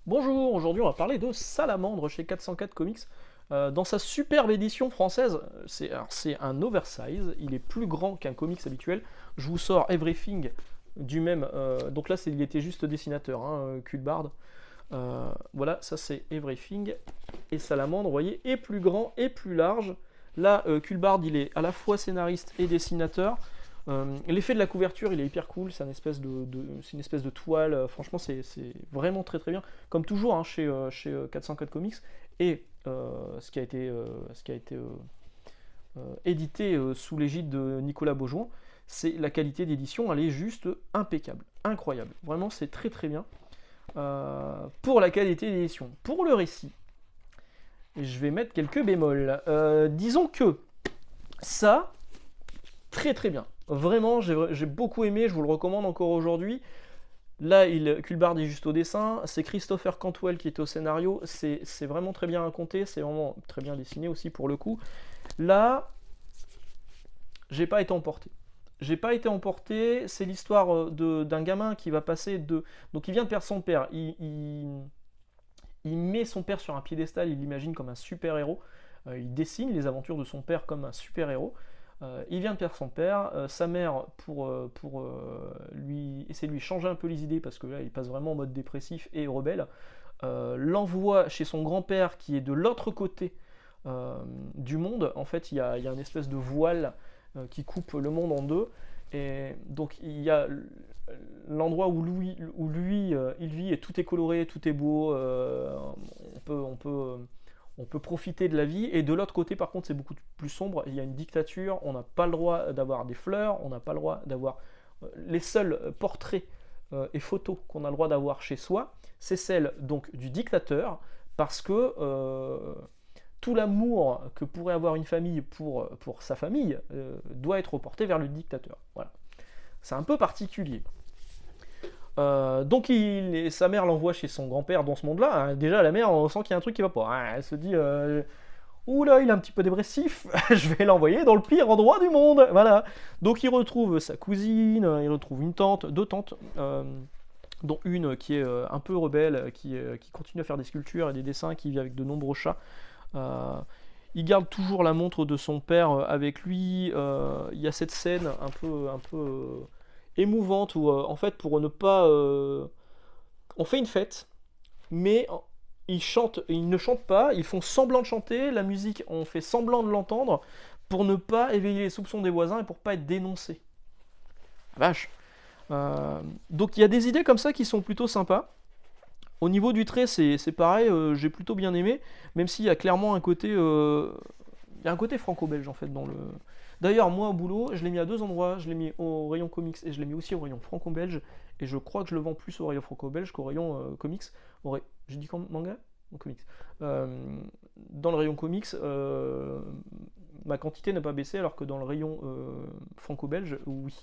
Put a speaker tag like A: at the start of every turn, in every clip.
A: Bonjour, aujourd'hui on va parler de Salamandre chez 404 Comics. Dans sa superbe édition française, c'est un oversize, il est plus grand qu'un comics habituel. Je vous sors Everything du même, donc là il était juste dessinateur, hein, Culbard. Voilà, ça c'est Everything. Et Salamandre, vous voyez, est plus grand et plus large. Là, Culbard il est à la fois scénariste et dessinateur. L'effet de la couverture, il est hyper cool, c'est c'est une espèce de toile, franchement c'est vraiment très très bien, comme toujours hein, chez 404 Comics, et ce qui a été édité sous l'égide de Nicolas Beaujon, c'est la qualité d'édition, elle est juste impeccable, incroyable, vraiment c'est très très bien. Pour la qualité d'édition, pour le récit, je vais mettre quelques bémols. Disons que ça, très très bien. Vraiment, j'ai beaucoup aimé, je vous le recommande encore aujourd'hui. Là, Culbard est juste au dessin, c'est Christopher Cantwell qui est au scénario, c'est vraiment très bien raconté, c'est vraiment très bien dessiné aussi pour le coup. Là, j'ai pas été emporté. J'ai pas été emporté, c'est l'histoire d'un gamin qui va passer de... Donc il vient de perdre son père, il met son père sur un piédestal, il l'imagine comme un super-héros, il dessine les aventures de son père comme un super-héros. Il vient de perdre son père, sa mère, pour lui essayer de lui changer un peu les idées, parce que là il passe vraiment en mode dépressif et rebelle, l'envoie chez son grand-père qui est de l'autre côté du monde. En fait, il y a une espèce de voile qui coupe le monde en deux, et donc il y a l'endroit où lui il vit et tout est coloré, tout est beau, on peut profiter de la vie, et de l'autre côté par contre c'est beaucoup plus sombre, il y a une dictature, on n'a pas le droit d'avoir des fleurs, on n'a pas le droit d'avoir... Les seuls portraits et photos qu'on a le droit d'avoir chez soi, c'est celles donc du dictateur, parce que tout l'amour que pourrait avoir une famille pour sa famille doit être reporté vers le dictateur. Voilà. C'est un peu particulier. Donc sa mère l'envoie chez son grand-père dans ce monde-là. Hein. Déjà la mère, on sent qu'il y a un truc qui va pas. Hein. Elle se dit oula, il est un petit peu dépressif, je vais l'envoyer dans le pire endroit du monde. Voilà. Donc il retrouve sa cousine, il retrouve une tante, deux tantes, dont une qui est un peu rebelle, qui continue à faire des sculptures et des dessins, qui vit avec de nombreux chats. Il garde toujours la montre de son père avec lui. Il y a cette scène un peu émouvante où en fait pour ne pas on fait une fête, mais ils ne chantent pas, ils font semblant de chanter, la musique on fait semblant de l'entendre pour ne pas éveiller les soupçons des voisins et pour pas être dénoncé. Vache. Donc il y a des idées comme ça qui sont plutôt sympas. Au niveau du trait, c'est pareil, j'ai plutôt bien aimé, même s'il y a clairement un côté, il y a un côté franco-belge en fait dans le... D'ailleurs, moi au boulot, je l'ai mis à deux endroits, je l'ai mis au rayon comics et je l'ai mis aussi au rayon franco-belge, et je crois que je le vends plus au rayon franco-belge qu'au rayon comics. J'ai dit manga ou comics. Dans le rayon comics, ma quantité n'a pas baissé, alors que dans le rayon franco-belge, oui.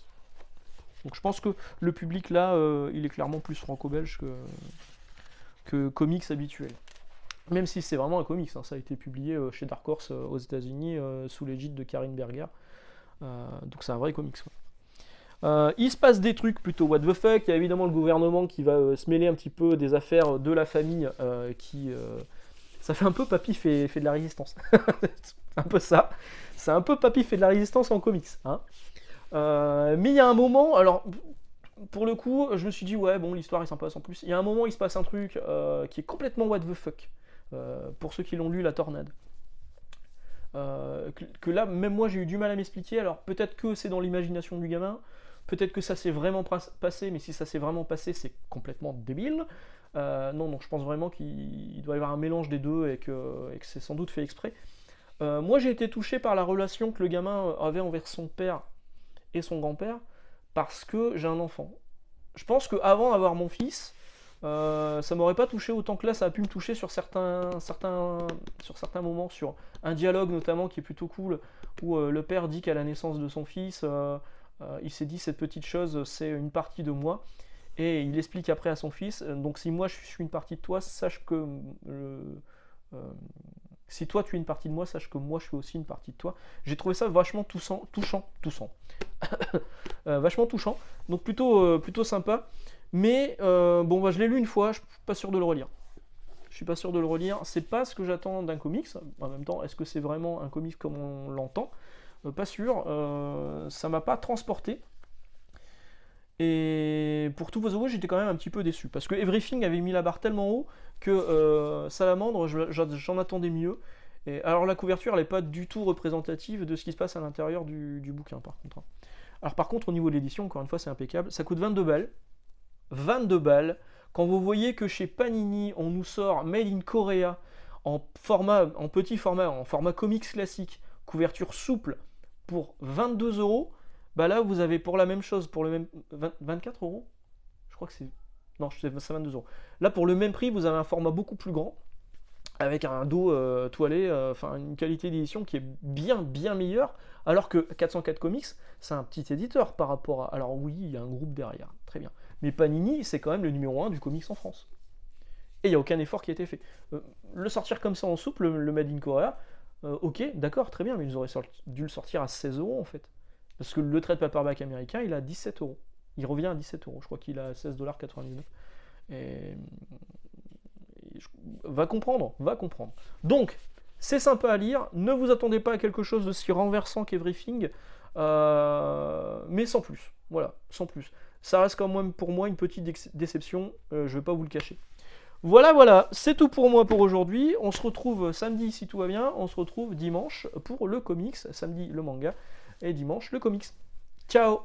A: Donc je pense que le public là, il est clairement plus franco-belge que comics habituel. Même si c'est vraiment un comics, hein, ça a été publié chez Dark Horse aux États-Unis sous l'égide de Karin Berger. Donc c'est un vrai comics. Il se passe des trucs plutôt what the fuck. Il y a évidemment le gouvernement qui va se mêler un petit peu des affaires de la famille ça fait un peu papy fait de la résistance. C'est un peu ça. C'est un peu papy fait de la résistance en comics. Hein. Mais il y a un moment, alors pour le coup, je me suis dit ouais bon l'histoire est sympa sans plus. Il y a un moment il se passe un truc qui est complètement what the fuck. Pour ceux qui l'ont lu, La Tornade. Que là, même moi, j'ai eu du mal à m'expliquer. Alors, peut-être que c'est dans l'imagination du gamin, peut-être que ça s'est vraiment passé, mais si ça s'est vraiment passé, c'est complètement débile. Non, je pense vraiment qu'il doit y avoir un mélange des deux et que c'est sans doute fait exprès. Moi, j'ai été touché par la relation que le gamin avait envers son père et son grand-père, parce que j'ai un enfant. Je pense qu'avant d'avoir mon fils, ça m'aurait pas touché autant que là, ça a pu me toucher sur certains moments, sur un dialogue notamment qui est plutôt cool, où le père dit qu'à la naissance de son fils, il s'est dit cette petite chose, c'est une partie de moi, et il explique après à son fils, donc si moi je suis une partie de toi, sache que si toi tu es une partie de moi, sache que moi je suis aussi une partie de toi. J'ai trouvé ça vachement touchant, vachement touchant, donc plutôt sympa. Mais bon, je l'ai lu une fois, je suis pas sûr de le relire. Je suis pas sûr de le relire. C'est pas ce que j'attends d'un comics. En même temps, est-ce que c'est vraiment un comics comme on l'entend? Pas sûr. Ça m'a pas transporté. Et pour tout vous avouer, j'étais quand même un petit peu déçu. Parce que Everything avait mis la barre tellement haut que Salamandre, j'en attendais mieux. Et alors la couverture, elle n'est pas du tout représentative de ce qui se passe à l'intérieur du bouquin, par contre. Alors par contre, au niveau de l'édition, encore une fois, c'est impeccable. Ça coûte 22 balles. 22 balles. Quand vous voyez que chez Panini, on nous sort Made in Korea en petit format, en format comics classique, couverture souple, pour 22 €, bah là vous avez pour la même chose, pour le même 24 €, je crois que c'est, non, c'est 22 €. Là pour le même prix, vous avez un format beaucoup plus grand, avec un dos toilé, enfin une qualité d'édition qui est bien meilleure, alors que 404 Comics, c'est un petit éditeur par rapport à... Alors oui, il y a un groupe derrière, très bien. Mais Panini, c'est quand même le numéro 1 du comics en France. Et il n'y a aucun effort qui a été fait. Le sortir comme ça en souple, le Made in Korea, ok, d'accord, très bien, mais ils auraient dû le sortir à 16 € en fait. Parce que le trade paperback américain, il a 17 €. Il revient à 17 €, je crois qu'il a 16,99 $. Et va comprendre. Donc, c'est sympa à lire, ne vous attendez pas à quelque chose de si renversant qu'Everything, mais sans plus. Voilà, sans plus. Ça reste quand même pour moi une petite déception, je ne vais pas vous le cacher. Voilà, c'est tout pour moi pour aujourd'hui. On se retrouve samedi si tout va bien, on se retrouve dimanche pour le comics, samedi le manga et dimanche le comics. Ciao!